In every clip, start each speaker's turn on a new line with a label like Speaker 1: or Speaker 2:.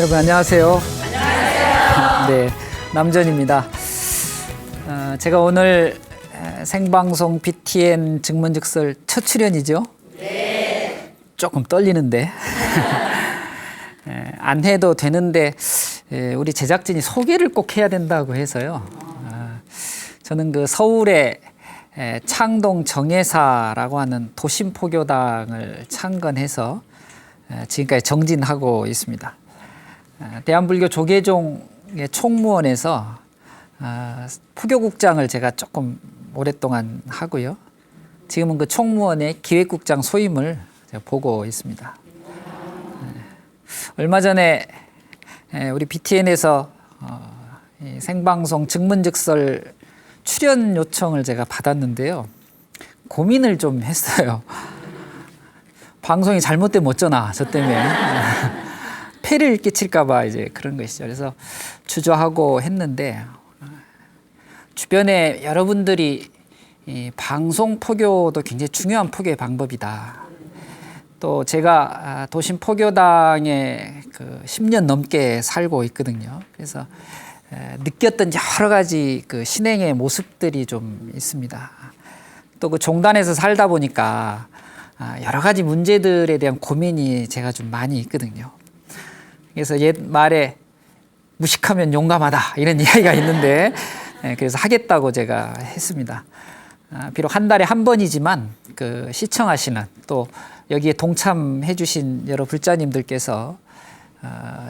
Speaker 1: 여러분 안녕하세요. 네, 남전입니다. 제가 오늘 생방송 BTN 증문즉설 첫 출연이죠? 네. 조금 떨리는데 안 해도 되는데 우리 제작진이 소개를 꼭 해야 된다고 해서요. 저는 그 서울의 창동 정예사라고 하는 도심포교당을 창건해서 지금까지 정진하고 있습니다. 대한불교 조계종의 총무원에서 포교국장을 제가 조금 오랫동안 하고요. 지금은 그 총무원의 기획국장 소임을 제가 보고 있습니다. 얼마 전에 우리 BTN에서 생방송 증문즉설 출연 요청을 제가 받았는데요. 고민을 좀 했어요. 방송이 잘못되면 어쩌나, 저 때문에. 폐를 끼칠까봐 이제 그런 것이죠. 그래서 주저하고 했는데, 주변에 여러분들이 이 방송 포교도 굉장히 중요한 포교의 방법이다. 또 제가 도심 포교당에 그 10년 넘게 살고 있거든요. 그래서 느꼈던 여러 가지 그 신행의 모습들이 좀 있습니다. 또 그 종단에서 살다 보니까 여러 가지 문제들에 대한 고민이 제가 좀 많이 있거든요. 그래서 옛 말에 무식하면 용감하다 이런 이야기가 있는데 그래서 하겠다고 제가 했습니다. 비록 한 달에 한 번이지만 그 시청하시는 또 여기에 동참해 주신 여러 불자님들께서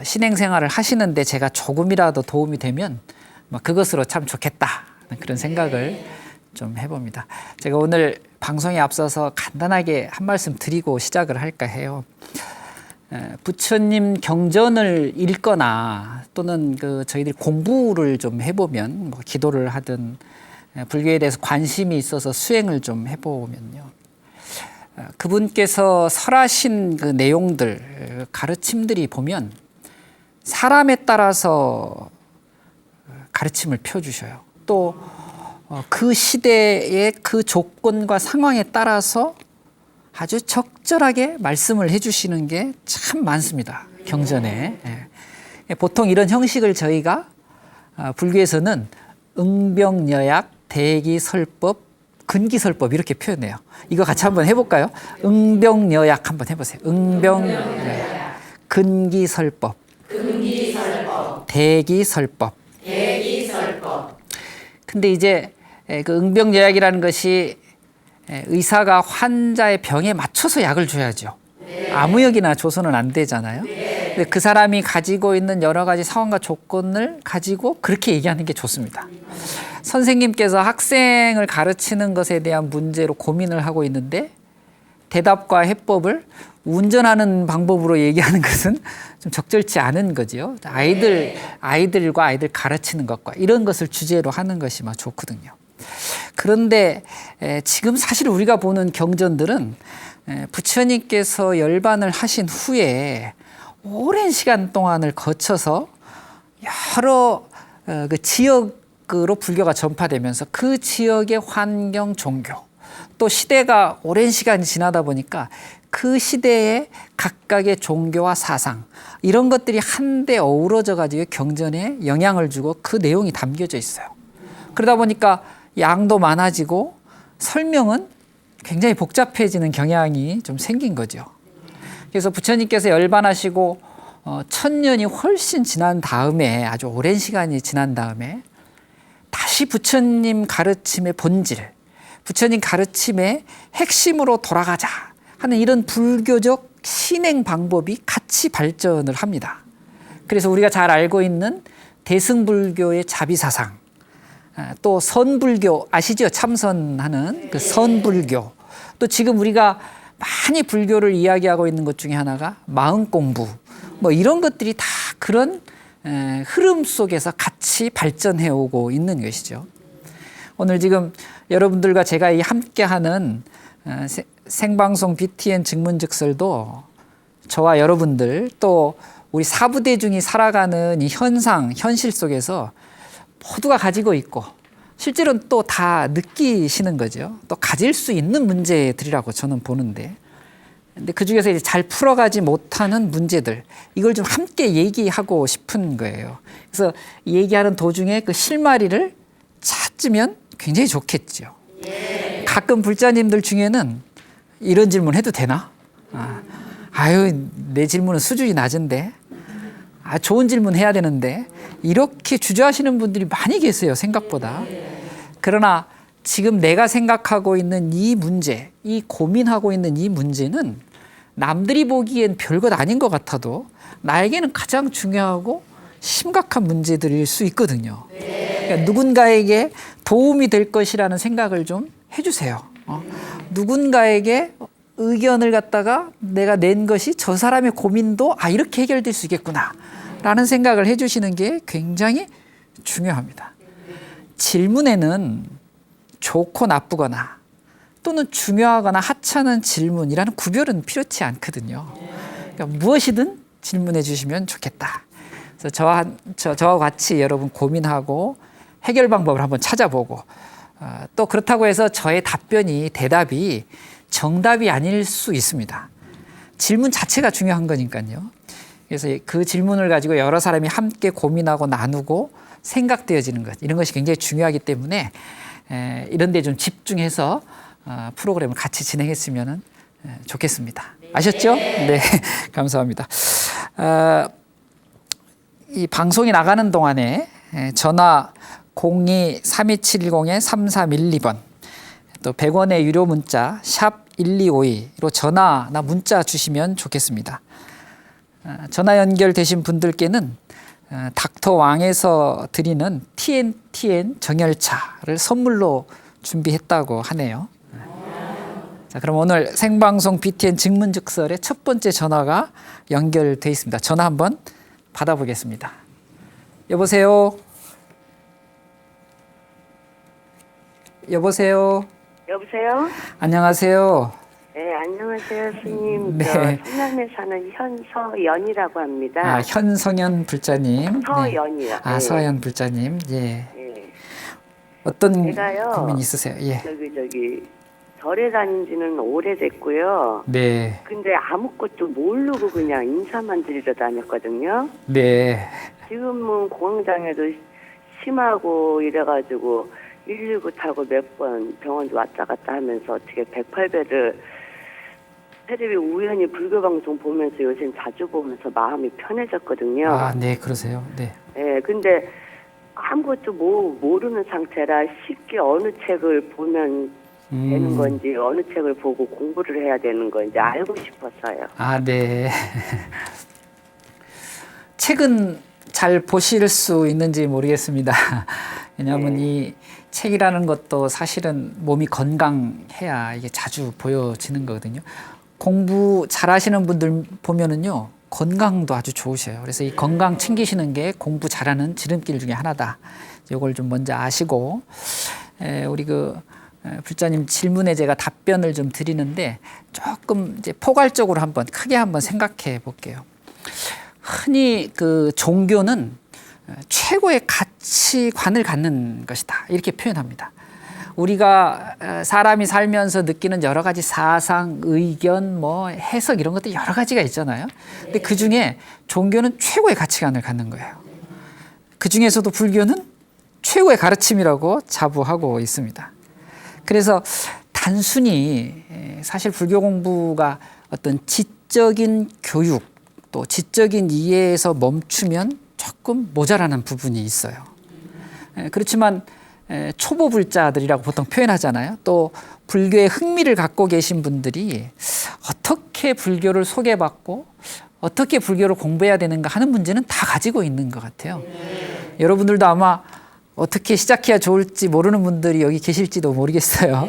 Speaker 1: 신행생활을 하시는데 제가 조금이라도 도움이 되면 그것으로 참 좋겠다 그런 생각을 좀 해봅니다. 제가 오늘 방송에 앞서서 간단하게 한 말씀 드리고 시작을 할까 해요. 부처님 경전을 읽거나 또는 그 저희들이 공부를 좀 해보면 뭐 기도를 하든 불교에 대해서 관심이 있어서 수행을 좀 해보면요. 그분께서 설하신 그 내용들, 가르침들이 보면 사람에 따라서 가르침을 펴주셔요. 또 그 시대의 그 조건과 상황에 따라서 아주 적절하게 말씀을 해주시는 게 참 많습니다. 경전에. 보통 이런 형식을 저희가 불교에서는 응병여약, 대기설법, 근기설법 이렇게 표현해요. 이거 같이 한번 해볼까요? 응병여약 한번 해보세요. 응병여약, 근기설법, 대기설법. 근데 이제 그 응병여약이라는 것이 의사가 환자의 병에 맞춰서 약을 줘야죠. 아무 약이나 줘서는 안 되잖아요. 근데 그 사람이 가지고 있는 여러 가지 상황과 조건을 가지고 그렇게 얘기하는 게 좋습니다. 선생님께서 학생을 가르치는 것에 대한 문제로 고민을 하고 있는데 대답과 해법을 운전하는 방법으로 얘기하는 것은 좀 적절치 않은 거죠. 아이들과 아이들 가르치는 것과 이런 것을 주제로 하는 것이 막 좋거든요. 그런데 지금 사실 우리가 보는 경전들은 부처님께서 열반을 하신 후에 오랜 시간 동안을 거쳐서 여러 그 지역으로 불교가 전파되면서 그 지역의 환경, 종교 또 시대가 오랜 시간이 지나다 보니까 그 시대의 각각의 종교와 사상 이런 것들이 한데 어우러져 가지고 경전에 영향을 주고 그 내용이 담겨져 있어요. 그러다 보니까 양도 많아지고 설명은 굉장히 복잡해지는 경향이 좀 생긴 거죠. 그래서 부처님께서 열반하시고 1000년이 훨씬 지난 다음에 아주 오랜 시간이 지난 다음에 다시 부처님 가르침의 본질, 부처님 가르침의 핵심으로 돌아가자 하는 이런 불교적 신행 방법이 같이 발전을 합니다. 그래서 우리가 잘 알고 있는 대승불교의 자비사상, 또 선불교 아시죠? 참선하는 그 선불교. 또 지금 우리가 많이 불교를 이야기하고 있는 것 중에 하나가 마음공부. 뭐 이런 것들이 다 그런 흐름 속에서 같이 발전해 오고 있는 것이죠. 오늘 지금 여러분들과 제가 함께하는 생방송 BTN 증문즉설도 저와 여러분들 또 우리 사부대중이 살아가는 이 현상, 현실 속에서 모두가 가지고 있고 실제로는 또 다 느끼시는 거죠. 또 가질 수 있는 문제들이라고 저는 보는데 근데 그 중에서 이제 잘 풀어가지 못하는 문제들, 이걸 좀 함께 얘기하고 싶은 거예요. 그래서 얘기하는 도중에 그 실마리를 찾으면 굉장히 좋겠죠. 가끔 불자님들 중에는 이런 질문 해도 되나? 아유, 내 질문은 수준이 낮은데. 좋은 질문 해야 되는데. 이렇게 주저하시는 분들이 많이 계세요, 생각보다. 그러나 지금 내가 생각하고 있는 이 문제, 이 고민하고 있는 이 문제는 남들이 보기엔 별것 아닌 것 같아도 나에게는 가장 중요하고 심각한 문제들일 수 있거든요. 그러니까 누군가에게 도움이 될 것이라는 생각을 좀 해주세요. 누군가에게 의견을 갖다가 내가 낸 것이 저 사람의 고민도 이렇게 해결될 수 있겠구나 라는 생각을 해주시는 게 굉장히 중요합니다. 질문에는 좋고 나쁘거나 또는 중요하거나 하찮은 질문이라는 구별은 필요치 않거든요. 그러니까 무엇이든 질문해 주시면 좋겠다. 그래서 저와 같이 여러분 고민하고 해결 방법을 한번 찾아보고 또 그렇다고 해서 저의 대답이 정답이 아닐 수 있습니다. 질문 자체가 중요한 거니까요. 그래서 그 질문을 가지고 여러 사람이 함께 고민하고 나누고 생각되어지는 것, 이런 것이 굉장히 중요하기 때문에 이런 데 좀 집중해서 프로그램을 같이 진행했으면 좋겠습니다. 아셨죠? 네, 감사합니다. 이 방송이 나가는 동안에 전화 02-3270-3312번 또 100원의 유료 문자 샵 1252로 전화나 문자 주시면 좋겠습니다. 전화 연결되신 분들께는 닥터왕에서 드리는 TNTN 정열차를 선물로 준비했다고 하네요. 자, 그럼 오늘 생방송 BTN 증문즉설의 첫 번째 전화가 연결돼 있습니다. 전화 한번 받아보겠습니다. 여보세요? 여보세요?
Speaker 2: 여보세요?
Speaker 1: 안녕하세요.
Speaker 2: 네, 안녕하세요, 스님.
Speaker 1: 네.
Speaker 2: 저 성남에 사는 현서연이라고 합니다.
Speaker 1: 현성연 불자님.
Speaker 2: 서연이요.
Speaker 1: 네.
Speaker 2: 네.
Speaker 1: 서연 불자님. 예.
Speaker 2: 네.
Speaker 1: 어떤
Speaker 2: 제가요,
Speaker 1: 고민 있으세요? 예.
Speaker 2: 저기 절에 다닌 지는 오래됐고요.
Speaker 1: 네.
Speaker 2: 근데 아무것도 모르고 그냥 인사만 드리러 다녔거든요.
Speaker 1: 네.
Speaker 2: 지금은 공황장애도 심하고 이래가지고 119 타고 몇 번 병원도 왔다 갔다 하면서 어떻게 108배를 테레비 우연히 불교 방송 보면서 요새 자주 보면서 마음이 편해졌거든요.
Speaker 1: 네, 그러세요. 네.
Speaker 2: 네, 근데 아무것도 모르는 상태라 쉽게 어느 책을 보면 되는 건지 어느 책을 보고 공부를 해야 되는 건지 알고 싶었어요.
Speaker 1: 네. 책은 잘 보실 수 있는지 모르겠습니다. 왜냐하면 이 책이라는 것도 사실은 몸이 건강해야 이게 자주 보여지는 거거든요. 공부 잘하시는 분들 보면은요, 건강도 아주 좋으셔요. 그래서 이 건강 챙기시는 게 공부 잘하는 지름길 중에 하나다. 이걸 좀 먼저 아시고, 우리 불자님 질문에 제가 답변을 좀 드리는데 조금 이제 포괄적으로 크게 한번 생각해 볼게요. 흔히 종교는 최고의 가치관을 갖는 것이다, 이렇게 표현합니다. 우리가 사람이 살면서 느끼는 여러 가지 사상, 의견, 해석 이런 것들 여러 가지가 있잖아요. 근데 그 중에 종교는 최고의 가치관을 갖는 거예요. 그 중에서도 불교는 최고의 가르침이라고 자부하고 있습니다. 그래서 단순히 사실 불교 공부가 어떤 지적인 교육 또 지적인 이해에서 멈추면 조금 모자라는 부분이 있어요. 그렇지만 초보 불자들이라고 보통 표현하잖아요. 또 불교에 흥미를 갖고 계신 분들이 어떻게 불교를 소개받고 어떻게 불교를 공부해야 되는가 하는 문제는 다 가지고 있는 것 같아요. 여러분들도 아마 어떻게 시작해야 좋을지 모르는 분들이 여기 계실지도 모르겠어요.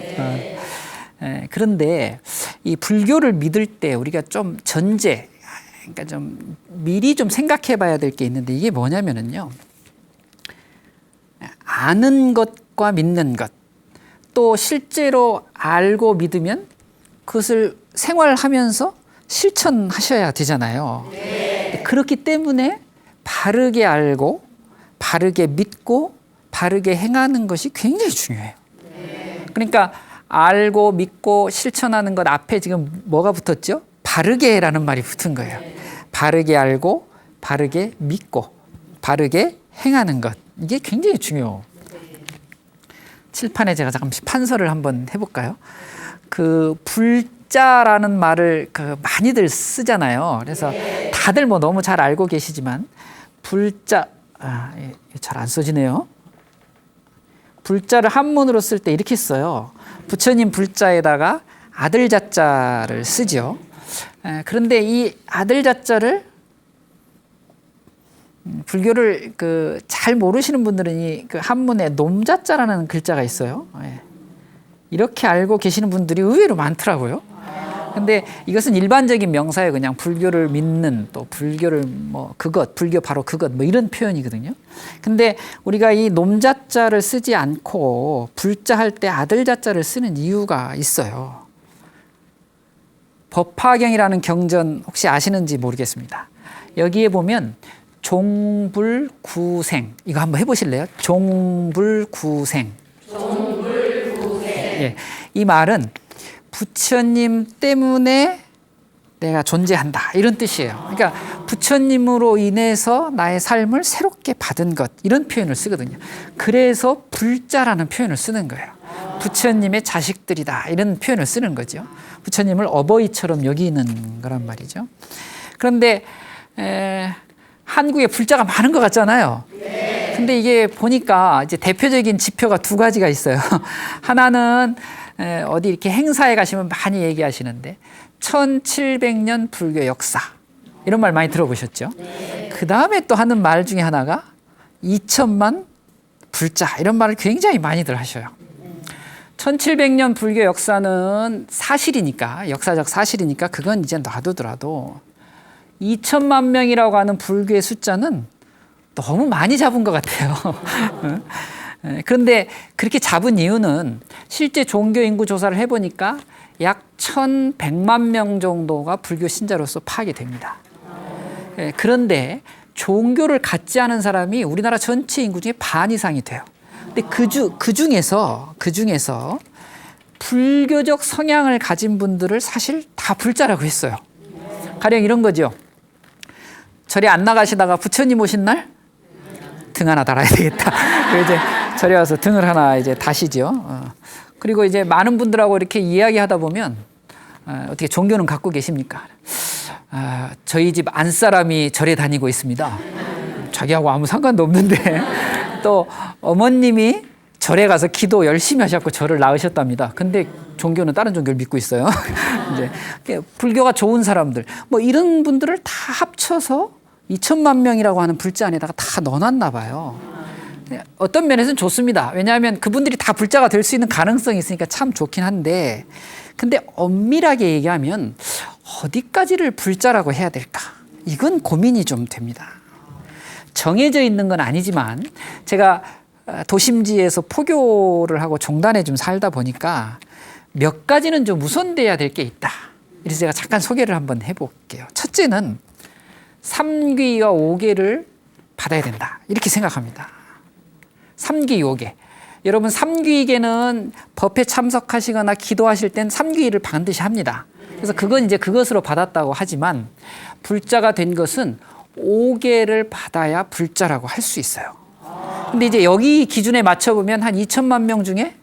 Speaker 1: 그런데 이 불교를 믿을 때 우리가 좀 그러니까 좀 미리 좀 생각해 봐야 될 게 있는데, 이게 뭐냐면은요, 아는 것과 믿는 것, 또 실제로 알고 믿으면 그것을 생활하면서 실천하셔야 되잖아요. 그렇기 때문에 바르게 알고 바르게 믿고 바르게 행하는 것이 굉장히 중요해요. 그러니까 알고 믿고 실천하는 것 앞에 지금 뭐가 붙었죠? 바르게라는 말이 붙은 거예요. 바르게 알고 바르게 믿고 바르게 행하는 것. 이게 굉장히 중요해요. 칠판에 제가 잠시 판서를 한번 해볼까요? 그 불자라는 말을 많이들 쓰잖아요. 그래서 다들 뭐 너무 잘 알고 계시지만 불자 잘 안 써지네요. 불자를 한문으로 쓸 때 이렇게 써요. 부처님 불자에다가 아들 자자를 쓰죠. 그런데 이 아들 자자를 불교를 잘 모르시는 분들은 이 한문에 놈자자라는 글자가 있어요. 이렇게 알고 계시는 분들이 의외로 많더라고요. 근데 이것은 일반적인 명사예요. 그냥 불교를 믿는, 또 불교를 그것, 불교 바로 그것, 이런 표현이거든요. 근데 우리가 이 놈자자를 쓰지 않고 불자 할 때 아들 자자를 쓰는 이유가 있어요. 법화경이라는 경전 혹시 아시는지 모르겠습니다. 여기에 보면 종불구생, 이거 한번 해보실래요? 종불구생. 예, 이 말은 부처님 때문에 내가 존재한다, 이런 뜻이에요. 그러니까 부처님으로 인해서 나의 삶을 새롭게 받은 것, 이런 표현을 쓰거든요. 그래서 불자라는 표현을 쓰는 거예요. 부처님의 자식들이다, 이런 표현을 쓰는 거죠. 부처님을 어버이처럼 여기는 거란 말이죠. 그런데 한국에 불자가 많은 것 같잖아요. 근데 이게 보니까 이제 대표적인 지표가 두 가지가 있어요. 하나는 어디 이렇게 행사에 가시면 많이 얘기하시는데 1700년 불교 역사, 이런 말 많이 들어보셨죠? 그 다음에 또 하는 말 중에 하나가 2000만 불자, 이런 말을 굉장히 많이들 하셔요. 1700년 불교 역사는 사실이니까, 역사적 사실이니까 그건 이제 놔두더라도 2000만 명이라고 하는 불교의 숫자는 너무 많이 잡은 것 같아요. 그런데 그렇게 잡은 이유는 실제 종교 인구 조사를 해보니까 약 1100만 명 정도가 불교 신자로서 파악이 됩니다. 그런데 종교를 갖지 않은 사람이 우리나라 전체 인구 중에 반 이상이 돼요. 근데 그 중에서 불교적 성향을 가진 분들을 사실 다 불자라고 했어요. 가령 이런 거죠. 절에 안 나가시다가 부처님 오신 날 등 하나 달아야 되겠다. 이제 절에 와서 등을 하나 이제 다시죠. 그리고 이제 많은 분들하고 이렇게 이야기하다 보면 어떻게 종교는 갖고 계십니까? 저희 집 안 사람이 절에 다니고 있습니다. 자기하고 아무 상관도 없는데 또 어머님이 절에 가서 기도 열심히 하셨고 저를 낳으셨답니다. 근데 종교는 다른 종교를 믿고 있어요. 이제 불교가 좋은 사람들, 이런 분들을 다 합쳐서 2000만 명이라고 하는 불자 안에다가 다 넣어놨나 봐요. 어떤 면에서는 좋습니다. 왜냐하면 그분들이 다 불자가 될 수 있는 가능성이 있으니까 참 좋긴 한데, 근데 엄밀하게 얘기하면 어디까지를 불자라고 해야 될까? 이건 고민이 좀 됩니다. 정해져 있는 건 아니지만 제가 도심지에서 포교를 하고 종단에 좀 살다 보니까 몇 가지는 좀 우선돼야 될 게 있다. 그래서 제가 잠깐 소개를 한번 해볼게요. 첫째는 3귀와 5개를 받아야 된다, 이렇게 생각합니다. 3귀, 5개. 여러분 3귀계는 법회 참석하시거나 기도하실 땐 3귀를 반드시 합니다. 그래서 그건 이제 그것으로 받았다고 하지만 불자가 된 것은 5개를 받아야 불자라고 할 수 있어요. 근데 이제 여기 기준에 맞춰보면 한 2000만 명 중에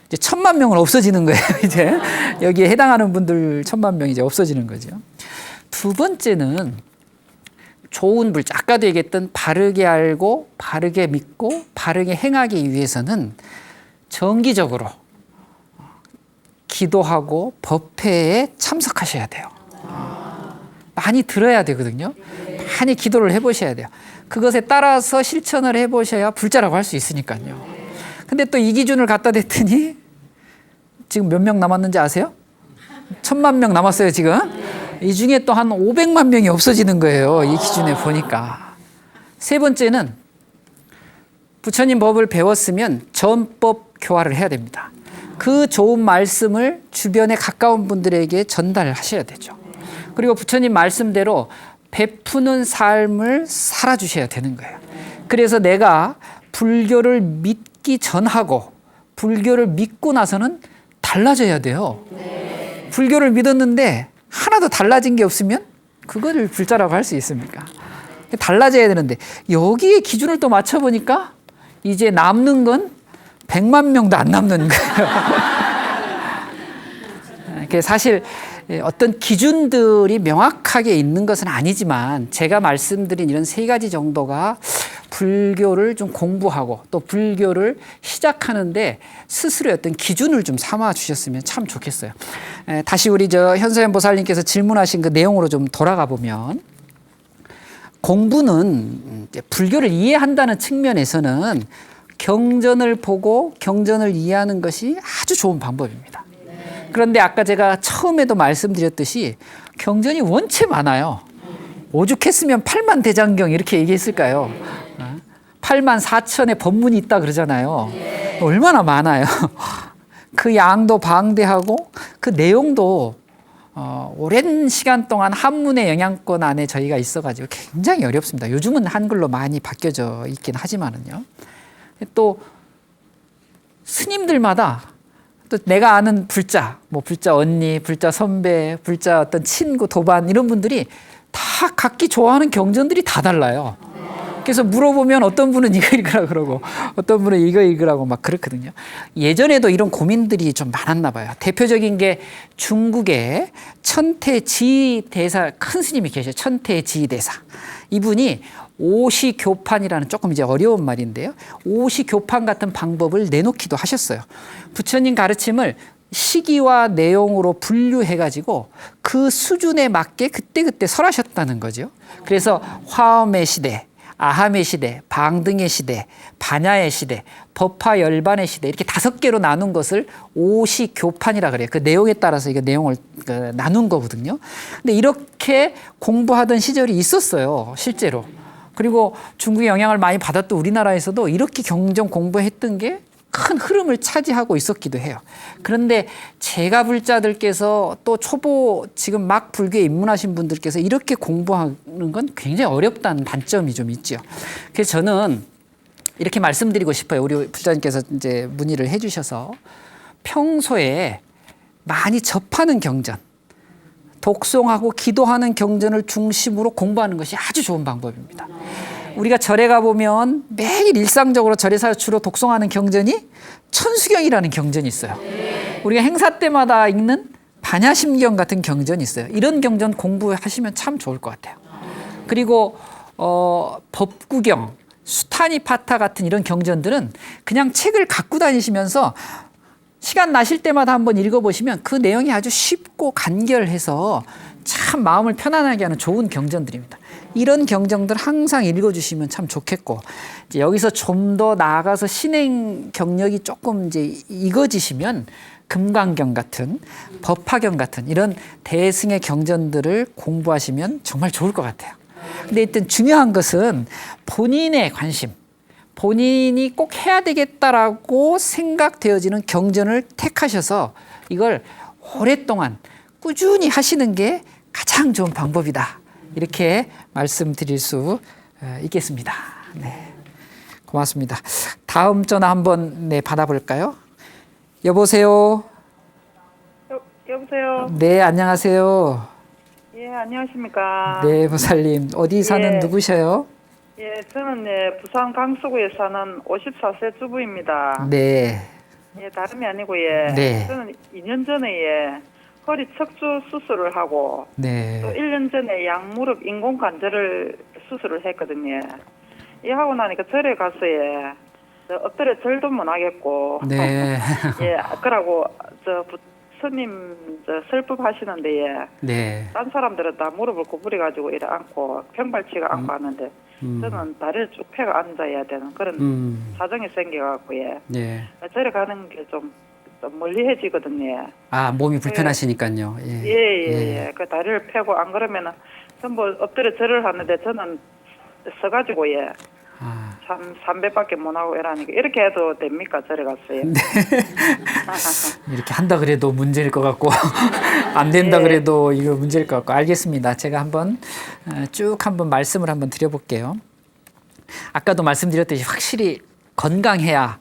Speaker 1: 이제 1000만 명은 없어지는 거예요. 이제 여기에 해당하는 분들 1000만 명이 이제 없어지는 거죠. 두 번째는 좋은 불자, 아까도 얘기했던 바르게 알고 바르게 믿고 바르게 행하기 위해서는 정기적으로 기도하고 법회에 참석하셔야 돼요. 많이 들어야 되거든요. 많이 기도를 해보셔야 돼요. 그것에 따라서 실천을 해보셔야 불자라고 할 수 있으니까요. 근데 또 이 기준을 갖다 댔더니 지금 몇 명 남았는지 아세요? 1000만 명 남았어요, 지금. 이 중에 또 한 500만 명이 없어지는 거예요. 이 기준에 보니까. 세 번째는 부처님 법을 배웠으면 전법 교화를 해야 됩니다. 그 좋은 말씀을 주변에 가까운 분들에게 전달하셔야 되죠. 그리고 부처님 말씀대로 베푸는 삶을 살아주셔야 되는 거예요. 그래서 내가 불교를 믿기 전하고 불교를 믿고 나서는 달라져야 돼요. 불교를 믿었는데 하나도 달라진 게 없으면 그거를 불자라고 할 수 있습니까? 달라져야 되는데 여기에 기준을 또 맞춰보니까 이제 남는 건 100만 명도 안 남는 거예요. 사실 어떤 기준들이 명확하게 있는 것은 아니지만 제가 말씀드린 이런 세 가지 정도가 불교를 좀 공부하고 또 불교를 시작하는데 스스로의 어떤 기준을 좀 삼아 주셨으면 참 좋겠어요. 다시 우리 현서연 보살님께서 질문하신 그 내용으로 좀 돌아가 보면 공부는 이제 불교를 이해한다는 측면에서는 경전을 보고 경전을 이해하는 것이 아주 좋은 방법입니다. 그런데 아까 제가 처음에도 말씀드렸듯이 경전이 원체 많아요. 오죽했으면 8만 대장경 이렇게 얘기했을까요? 8만 4천의 법문이 있다 그러잖아요. 얼마나 많아요. 그 양도 방대하고 그 내용도 오랜 시간 동안 한문의 영향권 안에 저희가 있어가지고 굉장히 어렵습니다. 요즘은 한글로 많이 바뀌어져 있긴 하지만은요. 또 스님들마다 또 내가 아는 불자, 뭐 불자 언니, 불자 선배, 불자 어떤 친구, 도반 이런 분들이 다 각기 좋아하는 경전들이 다 달라요. 그래서 물어보면 어떤 분은 이거 읽으라 그러고 어떤 분은 이거 읽으라고 막 그렇거든요. 예전에도 이런 고민들이 좀 많았나 봐요. 대표적인 게 중국의 천태지 대사 큰 스님이 계셔요. 천태지 대사. 이분이 오시교판이라는 조금 이제 어려운 말인데요. 오시교판 같은 방법을 내놓기도 하셨어요. 부처님 가르침을 시기와 내용으로 분류해가지고 그 수준에 맞게 그때그때 설하셨다는 거죠. 그래서 화엄의 시대, 아함의 시대, 방등의 시대, 반야의 시대, 법화열반의 시대 이렇게 5개로 나눈 것을 오시교판이라 그래요. 그 내용에 따라서 이거 내용을 나눈 거거든요. 근데 이렇게 공부하던 시절이 있었어요. 실제로. 그리고 중국의 영향을 많이 받았던 우리나라에서도 이렇게 경전 공부했던 게 큰 흐름을 차지하고 있었기도 해요. 그런데 제가 불자들께서 또 초보 지금 막 불교에 입문하신 분들께서 이렇게 공부하는 건 굉장히 어렵다는 단점이 좀 있죠. 그래서 저는 이렇게 말씀드리고 싶어요. 우리 불자님께서 이제 문의를 해주셔서 평소에 많이 접하는 경전, 독송하고 기도하는 경전을 중심으로 공부하는 것이 아주 좋은 방법입니다. 우리가 절에 가보면 매일 일상적으로 절에서 주로 독송하는 경전이 천수경이라는 경전이 있어요. 우리가 행사 때마다 읽는 반야심경 같은 경전이 있어요. 이런 경전 공부하시면 참 좋을 것 같아요. 그리고 법구경, 수타니파타 같은 이런 경전들은 그냥 책을 갖고 다니시면서 시간 나실 때마다 한번 읽어보시면 그 내용이 아주 쉽고 간결해서 참 마음을 편안하게 하는 좋은 경전들입니다. 이런 경전들 항상 읽어주시면 참 좋겠고 이제 여기서 좀 더 나아가서 신행 경력이 조금 이제 익어지시면 금강경 같은 법화경 같은 이런 대승의 경전들을 공부하시면 정말 좋을 것 같아요. 근데 일단 중요한 것은 본인의 관심, 본인이 꼭 해야 되겠다라고 생각되어지는 경전을 택하셔서 이걸 오랫동안 꾸준히 하시는 게 가장 좋은 방법이다. 이렇게 말씀드릴 수 있겠습니다. 네, 고맙습니다. 다음 전화 한번 받아볼까요? 여보세요.
Speaker 3: 여보세요.
Speaker 1: 네, 안녕하세요.
Speaker 3: 예, 안녕하십니까.
Speaker 1: 네, 보살님. 어디 사는
Speaker 3: 예.
Speaker 1: 누구셔요?
Speaker 3: 예, 저는 부산 강서구에 사는 54세 주부입니다.
Speaker 1: 네.
Speaker 3: 예, 다름이 아니고
Speaker 1: 네.
Speaker 3: 저는 2년 전에 허리 척추 수술을 하고
Speaker 1: 네.
Speaker 3: 또 1년 전에 양무릎 인공 관절을 수술을 했거든요. 이 하고 나니까 절에 가서 엎드려 절도 못 하겠고.
Speaker 1: 네.
Speaker 3: 예, 그러고 스님 설법 하시는데
Speaker 1: 네.
Speaker 3: 딴 사람들은 다 무릎을 구부려 가지고 이래 앉고 평발치가 앉고 하는데 저는 다리를 쭉 펴고 앉아야 되는 그런 사정이 생겨갖고
Speaker 1: 네.
Speaker 3: 절에 가는 게 좀 멀리해지거든요.
Speaker 1: 아, 몸이 불편하시니까요. 예.
Speaker 3: 예. 그 다리를 펴고 안 그러면은 전부 엎드려 절을 하는데 저는 서가지고
Speaker 1: 아.
Speaker 3: 300밖에 못 하고 이러니까 이렇게 해도 됩니까? 절에 갔어요.
Speaker 1: 네. 이렇게 한다 그래도 문제일 것 같고 안 된다
Speaker 3: 예.
Speaker 1: 그래도 이거 문제일 것 같고 알겠습니다. 제가 한번 쭉 한번 말씀을 한번 드려볼게요. 아까도 말씀드렸듯이 확실히 건강해야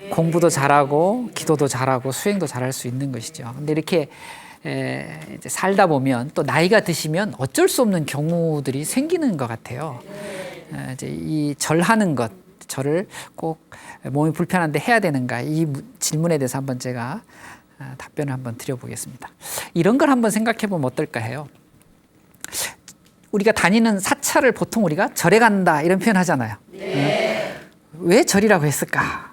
Speaker 1: 공부도 잘하고 기도도 잘하고 수행도 잘할 수 있는 것이죠. 근데 이렇게 이제 살다 보면 또 나이가 드시면 어쩔 수 없는 경우들이 생기는 것 같아요. 이제 이 절하는 것, 절을 꼭 몸이 불편한데 해야 되는가, 이 질문에 대해서 한번 제가 답변을 한번 드려보겠습니다. 이런 걸 한번 생각해 보면 어떨까 해요. 우리가 다니는 사찰을 보통 우리가 절에 간다 이런 표현 하잖아요. 왜 절이라고 했을까?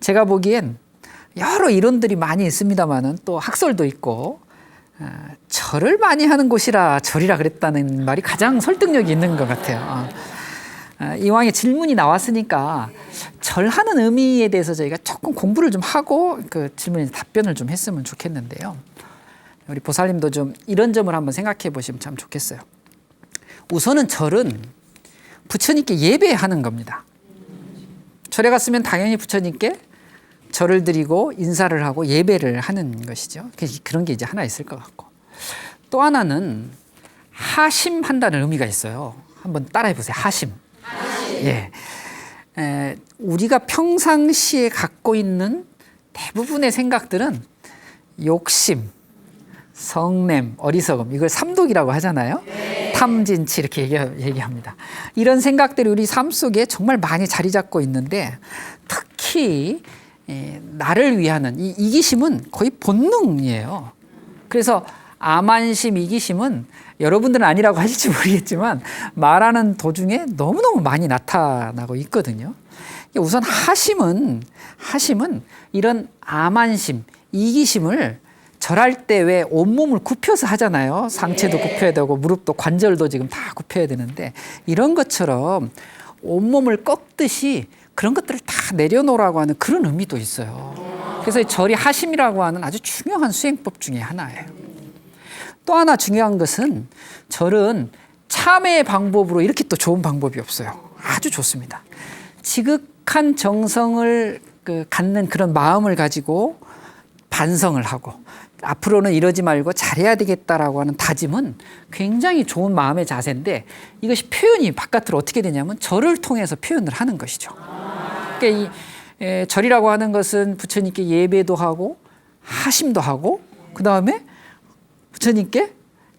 Speaker 1: 제가 보기엔 여러 이론들이 많이 있습니다만은 또 학설도 있고, 절을 많이 하는 곳이라 절이라 그랬다는 말이 가장 설득력이 있는 것 같아요. 이왕에 질문이 나왔으니까 절하는 의미에 대해서 저희가 조금 공부를 좀 하고 그 질문에 답변을 좀 했으면 좋겠는데요. 우리 보살님도 좀 이런 점을 한번 생각해 보시면 참 좋겠어요. 우선은 절은 부처님께 예배하는 겁니다. 절에 갔으면 당연히 부처님께 절을 드리고 인사를 하고 예배를 하는 것이죠. 그런 게 이제 하나 있을 것 같고, 또 하나는 하심한다는 의미가 있어요. 한번 따라해 보세요. 하심. 예. 우리가 평상시에 갖고 있는 대부분의 생각들은 욕심, 성냄, 어리석음, 이걸 삼독이라고 하잖아요. 탐진치 이렇게 얘기합니다. 이런 생각들이 우리 삶 속에 정말 많이 자리 잡고 있는데, 특히 나를 위하는 이 이기심은 거의 본능이에요. 그래서 암안심, 이기심은 여러분들은 아니라고 하실지 모르겠지만 말하는 도중에 너무너무 많이 나타나고 있거든요. 우선 하심은 이런 암안심, 이기심을 절할 때 왜 온몸을 굽혀서 하잖아요. 상체도 굽혀야 되고 무릎도 관절도 지금 다 굽혀야 되는데, 이런 것처럼 온몸을 꺾듯이 그런 것들을 다 내려놓으라고 하는 그런 의미도 있어요. 그래서 절이 하심이라고 하는 아주 중요한 수행법 중에 하나예요. 또 하나 중요한 것은 절은 참회의 방법으로 이렇게 또 좋은 방법이 없어요. 아주 좋습니다. 지극한 정성을 갖는 그런 마음을 가지고 반성을 하고 앞으로는 이러지 말고 잘해야 되겠다라고 하는 다짐은 굉장히 좋은 마음의 자세인데, 이것이 표현이 바깥으로 어떻게 되냐면 절을 통해서 표현을 하는 것이죠. 그러니까 이 절이라고 하는 것은 부처님께 예배도 하고 하심도 하고 그 다음에 부처님께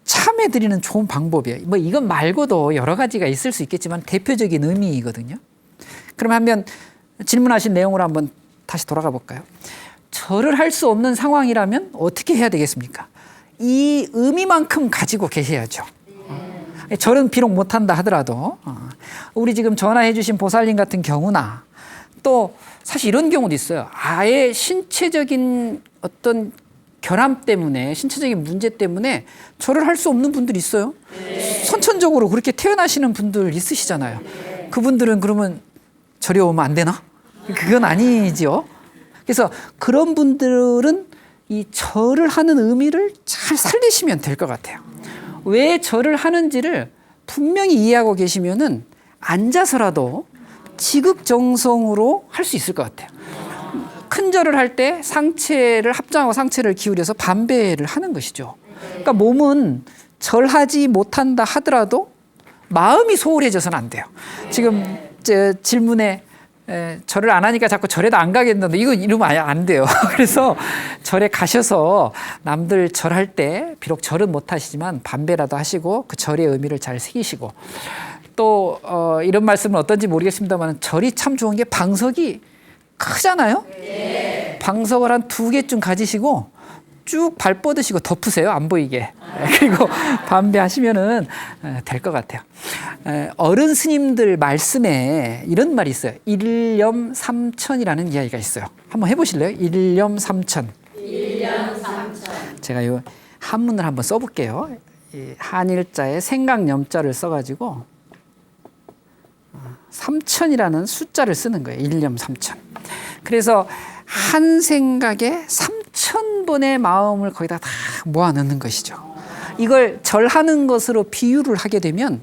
Speaker 1: 참회 드리는 좋은 방법이에요. 뭐 이건 말고도 여러 가지가 있을 수 있겠지만 대표적인 의미이거든요. 그럼 한번 질문하신 내용으로 한번 다시 돌아가 볼까요? 절을 할 수 없는 상황이라면 어떻게 해야 되겠습니까? 이 의미만큼 가지고 계셔야죠. 절은 비록 못한다 하더라도 우리 지금 전화해 주신 보살님 같은 경우나, 또 사실 이런 경우도 있어요. 아예 신체적인 어떤 결함 때문에, 신체적인 문제 때문에 절을 할 수 없는 분들이 있어요. 선천적으로 그렇게 태어나시는 분들 있으시잖아요. 그분들은 그러면 절이 오면 안 되나? 그건 아니지요. 그래서 그런 분들은 이 절을 하는 의미를 잘 살리시면 될 것 같아요. 왜 절을 하는지를 분명히 이해하고 계시면은 앉아서라도 지극정성으로 할 수 있을 것 같아요. 큰 절을 할 때 상체를 합장하고 상체를 기울여서 반배를 하는 것이죠. 그러니까 몸은 절하지 못한다 하더라도 마음이 소홀해져서는 안 돼요. 지금 질문에 절을 안 하니까 자꾸 절에도 안 가겠는데, 이거 이러면 안 돼요. 그래서 절에 가셔서 남들 절할 때 비록 절은 못 하시지만 반배라도 하시고 그 절의 의미를 잘 새기시고, 또 이런 말씀은 어떤지 모르겠습니다만 절이 참 좋은 게 방석이 크잖아요. 방석을 한 2개쯤 가지시고 쭉 발 뻗으시고 덮으세요. 안 보이게. 그리고 반배하시면은 될 것 같아요. 어른 스님들 말씀에 이런 말이 있어요. 일념삼천이라는 이야기가 있어요. 한번 해보실래요? 일념삼천. 제가 이 한문을 한번 써볼게요. 이 한일자에 생각념자를 써가지고 삼천이라는 숫자를 쓰는 거예요. 일념삼천. 그래서 한 생각에 3,000번의 마음을 거기다 다 모아넣는 것이죠. 이걸 절하는 것으로 비유를 하게 되면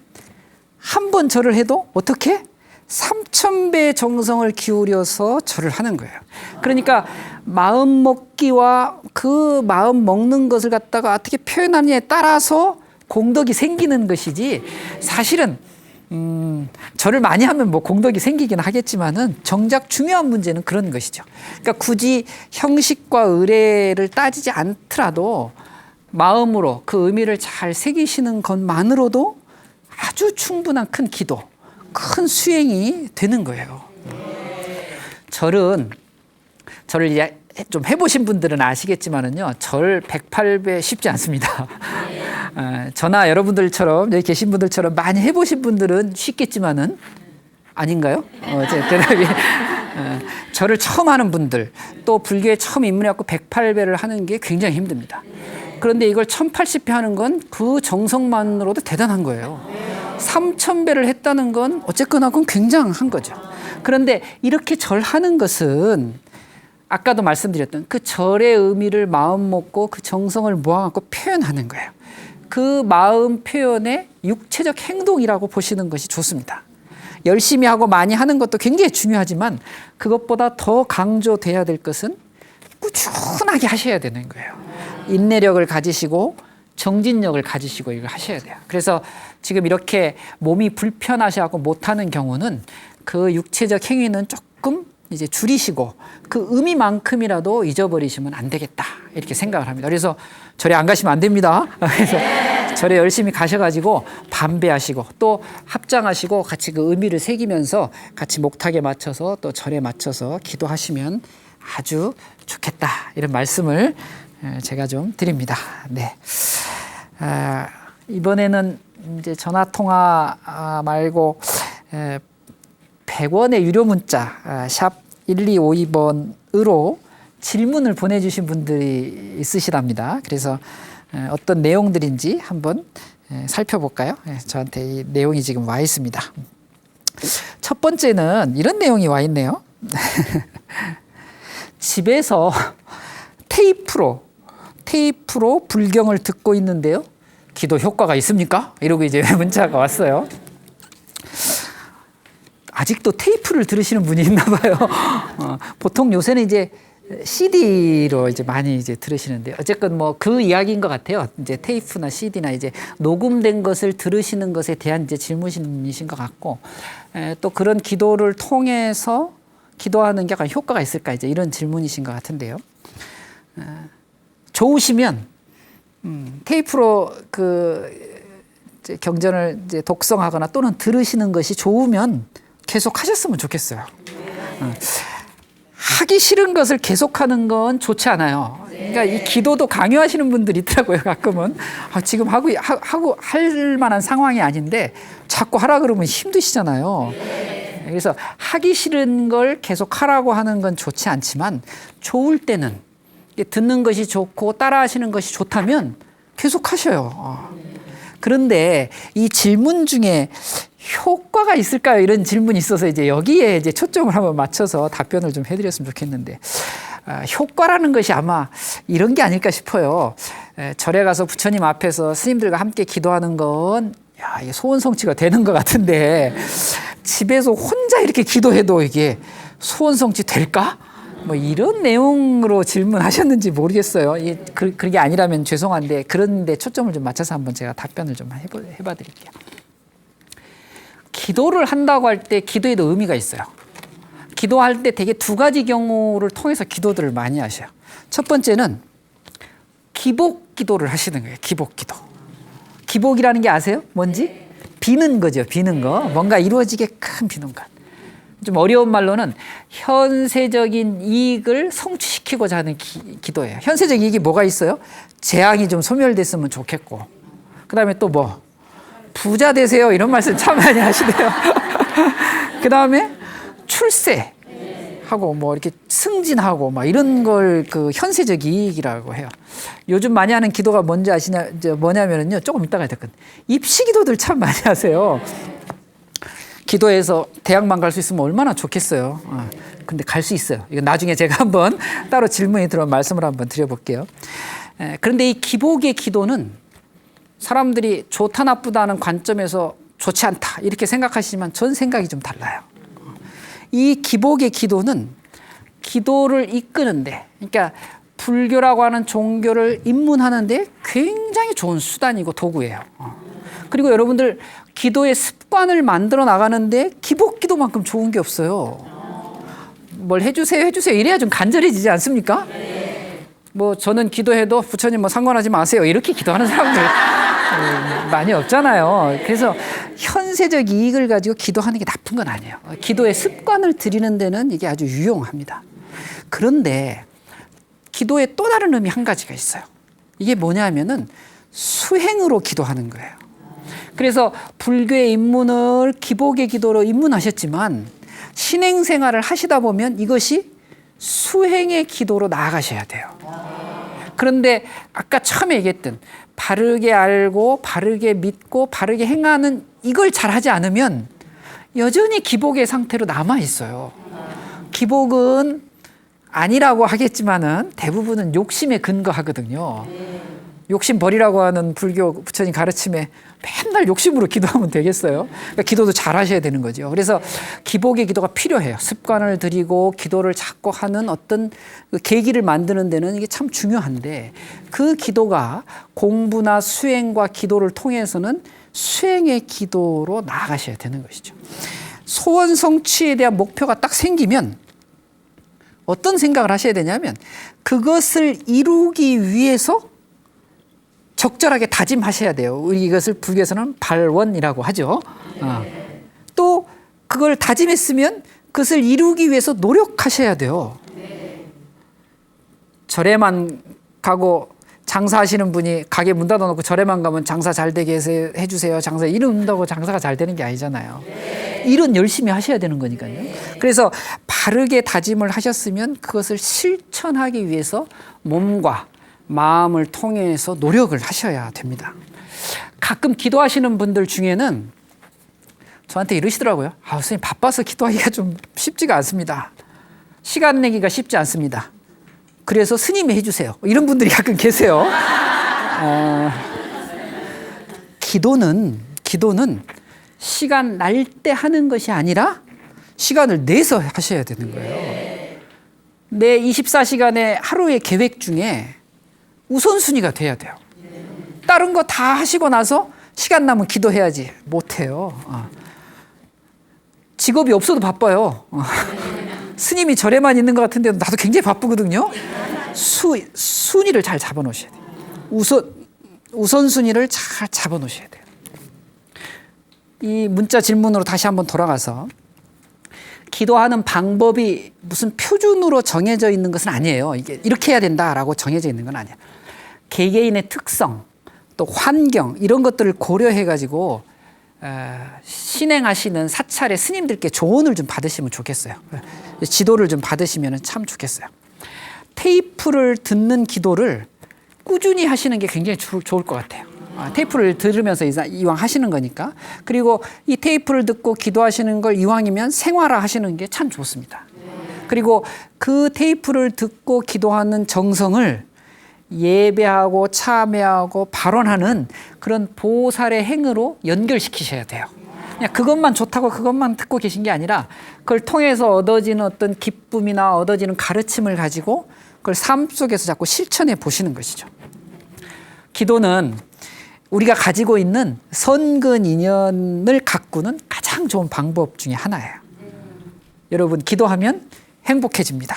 Speaker 1: 한 번 절을 해도 어떻게? 3,000배의 정성을 기울여서 절을 하는 거예요. 그러니까 마음 먹기와 그 마음 먹는 것을 갖다가 어떻게 표현하느냐에 따라서 공덕이 생기는 것이지, 사실은 절을 많이 하면 뭐 공덕이 생기긴 하겠지만은 정작 중요한 문제는 그런 것이죠. 그러니까 굳이 형식과 의례를 따지지 않더라도 마음으로 그 의미를 잘 새기시는 것만으로도 아주 충분한 큰 기도, 큰 수행이 되는 거예요. 절을 좀 해보신 분들은 아시겠지만은요, 절 108배 쉽지 않습니다. 저나 여러분들처럼, 여기 계신 분들처럼 많이 해보신 분들은 쉽겠지만은 아닌가요? 대답이. 절을 처음 하는 분들, 또 불교에 처음 입문해갖고 108배를 하는 게 굉장히 힘듭니다. 그런데 이걸 1080배 하는 건 그 정성만으로도 대단한 거예요. 3000배를 했다는 건 어쨌거나 그건 굉장한 거죠. 그런데 이렇게 절하는 것은 아까도 말씀드렸던 그 절의 의미를 마음 먹고 그 정성을 모아갖고 표현하는 거예요. 그 마음 표현의 육체적 행동이라고 보시는 것이 좋습니다. 열심히 하고 많이 하는 것도 굉장히 중요하지만 그것보다 더 강조돼야 될 것은 꾸준하게 하셔야 되는 거예요. 인내력을 가지시고 정진력을 가지시고 이걸 하셔야 돼요. 그래서 지금 이렇게 몸이 불편하셔서 못하는 경우는 그 육체적 행위는 조금 이제 줄이시고 그 의미만큼이라도 잊어버리시면 안 되겠다 이렇게 생각을 합니다. 그래서 절에 안 가시면 안 됩니다. 그래서 절에 열심히 가셔가지고 반배하시고 또 합장하시고 같이 그 의미를 새기면서 같이 목탁에 맞춰서 또 절에 맞춰서 기도하시면 아주 좋겠다 이런 말씀을 제가 좀 드립니다. 네. 이번에는 이제 전화 통화 말고 100원의 유료 문자 샵 1252번으로 질문을 보내주신 분들이 있으시답니다. 그래서 어떤 내용들인지 한번 살펴볼까요? 저한테 이 내용이 지금 와 있습니다. 첫 번째는 이런 내용이 와 있네요. 집에서 테이프로 불경을 듣고 있는데요. 기도 효과가 있습니까? 이러고 이제 문자가 왔어요. 아직도 테이프를 들으시는 분이 있나 봐요. 보통 요새는 이제 CD로 이제 많이 이제 들으시는데 어쨌건 뭐 그 이야기인 것 같아요. 이제 테이프나 CD나 이제 녹음된 것을 들으시는 것에 대한 이제 질문이신 것 같고 또 그런 기도를 통해서 기도하는 게 약간 효과가 있을까 이제 이런 질문이신 것 같은데요. 좋으시면 테이프로 그 이제 경전을 이제 독성하거나 또는 들으시는 것이 좋으면 계속 하셨으면 좋겠어요. 하기 싫은 것을 계속하는 건 좋지 않아요. 그러니까 이 기도도 강요하시는 분들이 있더라고요. 가끔은 지금 하고 할 만한 상황이 아닌데 자꾸 하라 그러면 힘드시잖아요. 그래서 하기 싫은 걸 계속 하라고 하는 건 좋지 않지만 좋을 때는 듣는 것이 좋고 따라하시는 것이 좋다면 계속 하셔요. 그런데 이 질문 중에 효과가 있을까요? 이런 질문이 있어서 이제 여기에 이제 초점을 한번 맞춰서 답변을 좀 해드렸으면 좋겠는데 효과라는 것이 아마 이런 게 아닐까 싶어요. 절에 가서 부처님 앞에서 스님들과 함께 기도하는 건 이게 소원 성취가 되는 것 같은데 집에서 혼자 이렇게 기도해도 이게 소원 성취 될까? 뭐 이런 내용으로 질문하셨는지 모르겠어요. 그게 아니라면 죄송한데 그런데 초점을 좀 맞춰서 한번 제가 답변을 좀 해봐 드릴게요. 기도를 한다고 할 때 기도에도 의미가 있어요. 기도할 때 되게 두 가지 경우를 통해서 기도들을 많이 하셔요. 첫 번째는 기복 기도를 하시는 거예요. 기복 기도. 기복이라는 게 아세요? 뭔지? 비는 거죠. 비는 거. 뭔가 이루어지게끔 비는 것. 좀 어려운 말로는 현세적인 이익을 성취시키고자 하는 기도예요. 현세적 이익이 뭐가 있어요? 재앙이 좀 소멸됐으면 좋겠고 그 다음에 또 뭐? 부자 되세요. 이런 말씀 참 많이 하시네요. 그 다음에 출세하고 뭐 이렇게 승진하고 막 이런 걸 그 현세적 이익이라고 해요. 요즘 많이 하는 기도가 뭔지 뭐냐면요. 조금 이따가 됐거든요. 입시 기도들 참 많이 하세요. 기도해서 대학만 갈 수 있으면 얼마나 좋겠어요. 근데 갈 수 있어요. 이거 나중에 제가 한번 따로 질문이 들어온 말씀을 한번 드려볼게요. 그런데 이 기복의 기도는 사람들이 좋다 나쁘다는 관점에서 좋지 않다 이렇게 생각하시지만 전 생각이 좀 달라요. 이 기복의 기도는 기도를 이끄는데 그러니까 불교라고 하는 종교를 입문하는데 굉장히 좋은 수단이고 도구예요. 그리고 여러분들 기도의 습관을 만들어 나가는데 기복 기도만큼 좋은 게 없어요. 뭘 해주세요 이래야 좀 간절해지지 않습니까? 뭐 저는 기도해도 부처님 뭐 상관하지 마세요 이렇게 기도하는 사람들 많이 없잖아요. 그래서 현세적 이익을 가지고 기도하는 게 나쁜 건 아니에요. 기도의 습관을 들이는 데는 이게 아주 유용합니다. 그런데 기도의 또 다른 의미 한 가지가 있어요. 이게 뭐냐면은 수행으로 기도하는 거예요. 그래서 불교의 입문을 기복의 기도로 입문하셨지만 신행생활을 하시다 보면 이것이 수행의 기도로 나아가셔야 돼요. 그런데 아까 처음에 얘기했던 바르게 알고 바르게 믿고 바르게 행하는 이걸 잘하지 않으면 여전히 기복의 상태로 남아 있어요. 기복은 아니라고 하겠지만은 대부분은 욕심에 근거하거든요. 욕심 버리라고 하는 불교 부처님 가르침에 맨날 욕심으로 기도하면 되겠어요? 그러니까 기도도 잘 하셔야 되는 거죠. 그래서 기복의 기도가 필요해요. 습관을 들이고 기도를 자꾸 하는 어떤 그 계기를 만드는 데는 이게 참 중요한데 그 기도가 공부나 수행과 기도를 통해서는 수행의 기도로 나아가셔야 되는 것이죠. 소원 성취에 대한 목표가 딱 생기면 어떤 생각을 하셔야 되냐면 그것을 이루기 위해서 적절하게 다짐하셔야 돼요. 우리 이것을 불교에서는 발원이라고 하죠. 또 그걸 다짐했으면 그것을 이루기 위해서 노력하셔야 돼요. 절에만 가고 장사하시는 분이 가게 문 닫아놓고 절에만 가면 장사 잘 되게 해주세요. 장사 이룬다고 장사가 잘 되는 게 아니잖아요. 일은 열심히 하셔야 되는 거니까요. 그래서 바르게 다짐을 하셨으면 그것을 실천하기 위해서 몸과 마음을 통해서 노력을 하셔야 됩니다. 가끔 기도하시는 분들 중에는 저한테 이러시더라고요. 선생님 바빠서 기도하기가 좀 쉽지가 않습니다. 시간 내기가 쉽지 않습니다. 그래서 스님이 해주세요. 이런 분들이 가끔 계세요. 기도는 시간 날 때 하는 것이 아니라 시간을 내서 하셔야 되는 거예요. 내 24시간의 하루의 계획 중에 우선순위가 돼야 돼요. 다른 거 다 하시고 나서 시간 나면 기도해야지. 못해요. 직업이 없어도 바빠요. 스님이 절에만 있는 것 같은데 나도 굉장히 바쁘거든요. 순위를 잘 잡아놓으셔야 돼요. 우선순위를 잘 잡아놓으셔야 돼요. 이 문자 질문으로 다시 한번 돌아가서 기도하는 방법이 무슨 표준으로 정해져 있는 것은 아니에요. 이게 이렇게 해야 된다라고 정해져 있는 건 아니에요. 개개인의 특성, 또 환경 이런 것들을 고려해가지고 신행하시는 사찰의 스님들께 조언을 좀 받으시면 좋겠어요. 지도를 좀 받으시면 참 좋겠어요. 테이프를 듣는 기도를 꾸준히 하시는 게 굉장히 좋을 것 같아요. 테이프를 들으면서 이왕 하시는 거니까. 그리고 이 테이프를 듣고 기도하시는 걸 이왕이면 생활화 하시는 게 참 좋습니다. 그리고 그 테이프를 듣고 기도하는 정성을 예배하고 참여하고 발언하는 그런 보살의 행으로 연결시키셔야 돼요. 그냥 그것만 좋다고 그것만 듣고 계신 게 아니라 그걸 통해서 얻어지는 어떤 기쁨이나 얻어지는 가르침을 가지고 그걸 삶 속에서 자꾸 실천해 보시는 것이죠. 기도는 우리가 가지고 있는 선근 인연을 가꾸는 가장 좋은 방법 중에 하나예요. 여러분 기도하면 행복해집니다.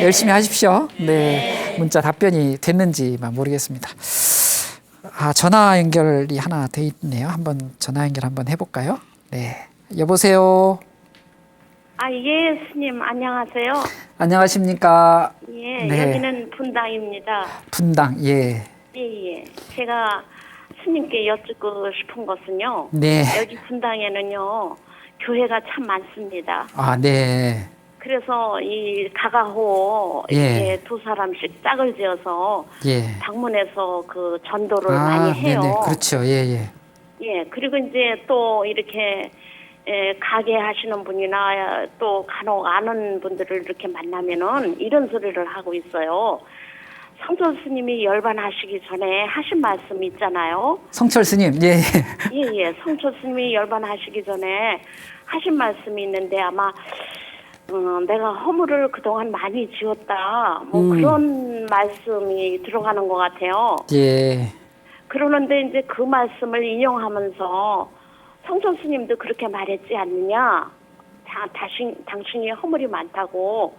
Speaker 1: 열심히 하십시오. 네, 문자 답변이 됐는지만 모르겠습니다. 전화 연결이 하나 돼 있네요. 한번 전화 연결 한번 해볼까요? 네, 여보세요.
Speaker 4: 예, 스님 안녕하세요.
Speaker 1: 안녕하십니까?
Speaker 4: 예,
Speaker 1: 네.
Speaker 4: 여기는 분당입니다.
Speaker 1: 분당, 예.
Speaker 4: 예. 제가 스님께 여쭙고 싶은 것은요.
Speaker 1: 네.
Speaker 4: 여기 분당에는요, 교회가 참 많습니다.
Speaker 1: 네.
Speaker 4: 그래서 이 가가호 이렇게 두 사람씩 짝을 지어서 방문해서 그 전도를 많이 해요.
Speaker 1: 네네. 그렇죠. 예.
Speaker 4: 그리고 이제 또 이렇게 가게 하시는 분이나 또 간혹 아는 분들을 이렇게 만나면은 이런 소리를 하고 있어요. 성철 스님이 열반하시기 전에 하신 말씀 있잖아요.
Speaker 1: 성철 스님, 예.
Speaker 4: 성철 스님이 열반하시기 전에 하신 말씀이 있는데 아마 내가 허물을 그동안 많이 지었다. 그런 말씀이 들어가는 것 같아요.
Speaker 1: 예.
Speaker 4: 그러는데 이제 그 말씀을 인용하면서 성철 스님도 그렇게 말했지 않느냐. 당신이 허물이 많다고.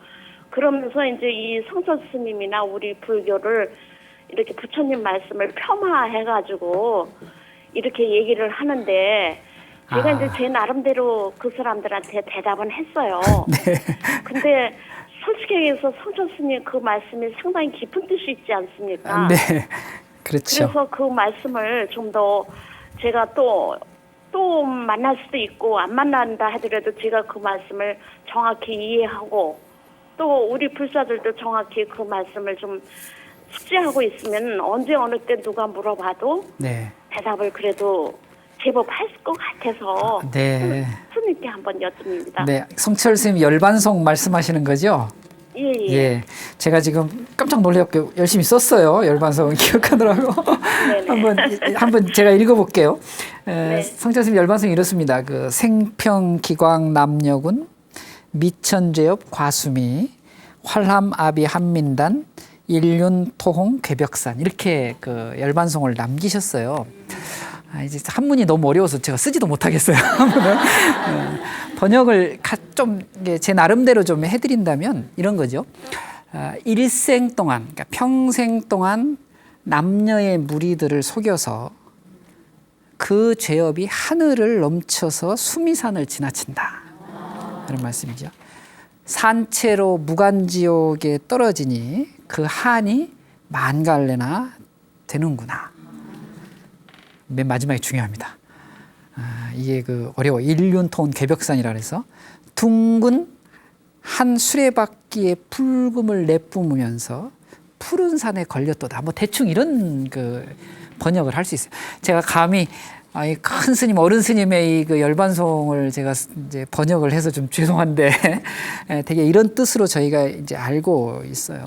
Speaker 4: 그러면서 이제 이 성철 스님이나 우리 불교를 이렇게 부처님 말씀을 폄하해가지고 이렇게 얘기를 하는데 제가
Speaker 1: 아.
Speaker 4: 이제 제 나름대로 그 사람들한테 대답은 했어요.
Speaker 1: 네.
Speaker 4: 근데 솔직히 얘기해서 성철 스님 그 말씀이 상당히 깊은 뜻이 있지 않습니까?
Speaker 1: 네. 그렇죠.
Speaker 4: 그래서 그 말씀을 좀 더 제가 또 만날 수도 있고 안 만난다 하더라도 제가 그 말씀을 정확히 이해하고 또 우리 불사들도 정확히 그 말씀을 좀 숙지하고 있으면 언제 어느 때 누가 물어봐도
Speaker 1: 네.
Speaker 4: 대답을 그래도 제법 할 것 같아서
Speaker 1: 네.
Speaker 4: 스님께 한번 여쭙습니다.
Speaker 1: 네. 성철 스님 열반송 말씀하시는 거죠?
Speaker 4: 예, 예.
Speaker 1: 예. 제가 지금 깜짝 놀래갖고 열심히 썼어요. 열반송 기억하느라고. 한번 제가 읽어볼게요.
Speaker 4: 네.
Speaker 1: 성철 스님 열반송이 이렇습니다. 그 생평기광 남녀군 미천죄업 과수미 활함아비 한민단 일륜토홍 괴벽산 이렇게 그 열반송을 남기셨어요. 이제 한문이 너무 어려워서 제가 쓰지도 못하겠어요. 한문을. 번역을 좀 제 나름대로 좀 해드린다면 이런 거죠. 일생 동안, 그러니까 평생 동안 남녀의 무리들을 속여서 그 죄업이 하늘을 넘쳐서 수미산을 지나친다. 그런 말씀이죠. 산채로 무간지옥에 떨어지니 그 한이 만갈래나 되는구나. 맨 마지막에 중요합니다. 이게 그 어려워. 일륜토온 괴벽산이라 그래서 둥근 한 수레바퀴의 붉음을 내뿜으면서 푸른 산에 걸렸도다. 뭐 대충 이런 그 번역을 할 수 있어요. 제가 감히 이 큰 스님, 어른 스님의 이 그 열반송을 제가 이제 번역을 해서 좀 죄송한데 되게 이런 뜻으로 저희가 이제 알고 있어요.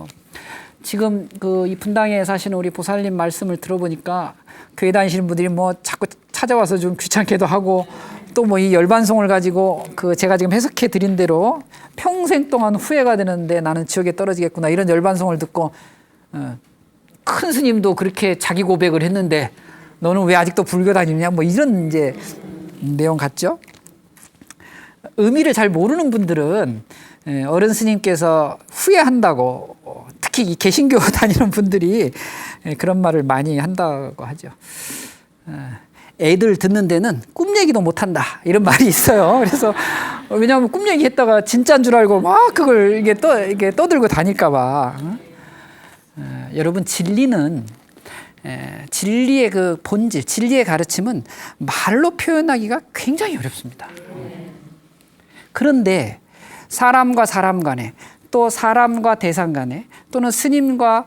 Speaker 1: 지금 그 이 분당에 사시는 우리 보살님 말씀을 들어보니까 교회 다니시는 분들이 뭐 자꾸 찾아와서 좀 귀찮게도 하고 또 뭐 이 열반송을 가지고 그 제가 지금 해석해 드린 대로 평생 동안 후회가 되는데 나는 지옥에 떨어지겠구나 이런 열반송을 듣고 큰 스님도 그렇게 자기 고백을 했는데 너는 왜 아직도 불교 다니냐 뭐 이런 이제 내용 같죠? 의미를 잘 모르는 분들은 어른 스님께서 후회한다고 특히 이 개신교 다니는 분들이 그런 말을 많이 한다고 하죠. 애들 듣는 데는 꿈 얘기도 못한다 이런 말이 있어요. 그래서 왜냐하면 꿈 얘기했다가 진짜인 줄 알고 막 그걸 이게 떠들고 다닐까봐. 여러분 진리는 진리의 그 본질, 진리의 가르침은 말로 표현하기가 굉장히 어렵습니다. 그런데 사람과 사람 간에 또 사람과 대상 간에 또는 스님과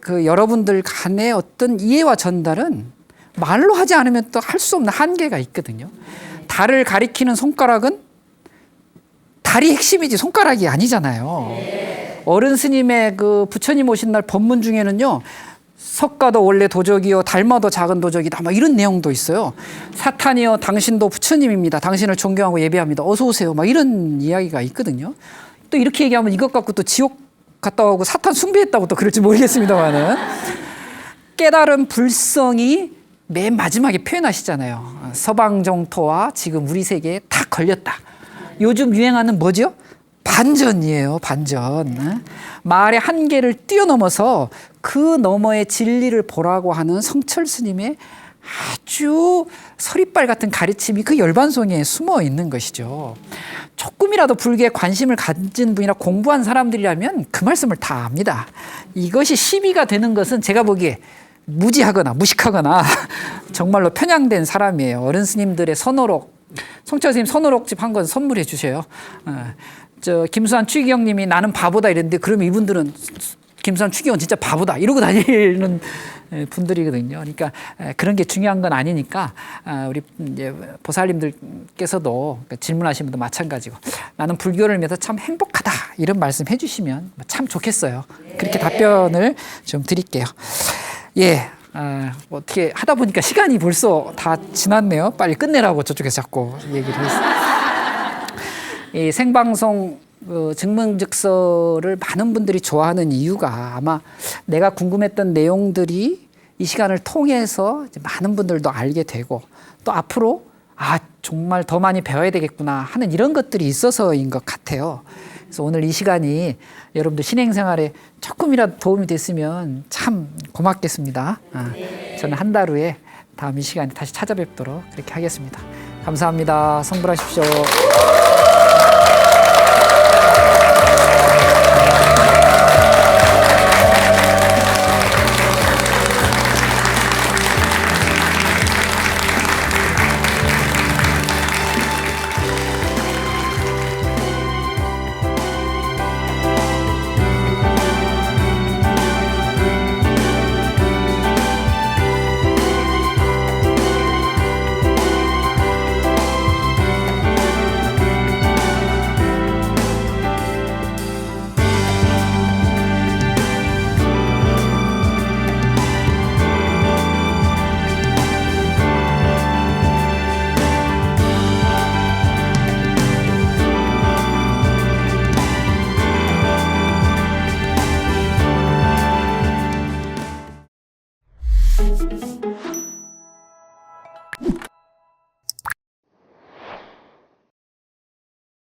Speaker 1: 그 여러분들 간의 어떤 이해와 전달은 말로 하지 않으면 또 할 수 없는 한계가 있거든요. 달을 가리키는 손가락은 달이 핵심이지 손가락이 아니잖아요. 어른 스님의 그 부처님 오신 날 법문 중에는요. 석가도 원래 도적이요 달마도 작은 도적이다 막 이런 내용도 있어요. 사탄이요 당신도 부처님입니다. 당신을 존경하고 예배합니다. 어서 오세요. 막 이런 이야기가 있거든요. 또 이렇게 얘기하면 이것 갖고 또 지옥 갔다 오고 사탄 숭배했다고 또 그럴지 모르겠습니다만은 깨달은 불성이 맨 마지막에 표현하시잖아요. 서방정토와 지금 우리 세계에 다 걸렸다. 요즘 유행하는 뭐죠? 반전이에요. 반전. 말의 한계를 뛰어넘어서 그 너머의 진리를 보라고 하는 성철 스님의 아주 서리빨 같은 가르침이 그 열반송에 숨어 있는 것이죠. 조금이라도 불교에 관심을 가진 분이나 공부한 사람들이라면 그 말씀을 다 압니다. 이것이 시비가 되는 것은 제가 보기에 무지하거나 무식하거나 정말로 편향된 사람이에요. 어른 스님들의 선호록, 성철 스님 선호록집 한 권 선물해 주셔요. 저 김수환 추기경님이 나는 바보다 이랬는데 그러면 이분들은 김수환 추기경 진짜 바보다 이러고 다니는 분들이거든요. 그러니까 그런 게 중요한 건 아니니까 우리 이제 보살님들께서도 질문하신 분도 마찬가지고 나는 불교를 믿어서 참 행복하다 이런 말씀 해주시면 참 좋겠어요. 그렇게 답변을 좀 드릴게요. 예, 어떻게 하다 보니까 시간이 벌써 다 지났네요. 빨리 끝내라고 저쪽에서 자꾸 얘기를 했어요. 이 생방송 증명즉서를 많은 분들이 좋아하는 이유가 아마 내가 궁금했던 내용들이 이 시간을 통해서 이제 많은 분들도 알게 되고 또 앞으로 정말 더 많이 배워야 되겠구나 하는 이런 것들이 있어서인 것 같아요. 그래서 오늘 이 시간이 여러분들 신행생활에 조금이라도 도움이 됐으면 참 고맙겠습니다. 저는 한 달 후에 다음 이 시간에 다시 찾아뵙도록 그렇게 하겠습니다. 감사합니다. 성불하십시오.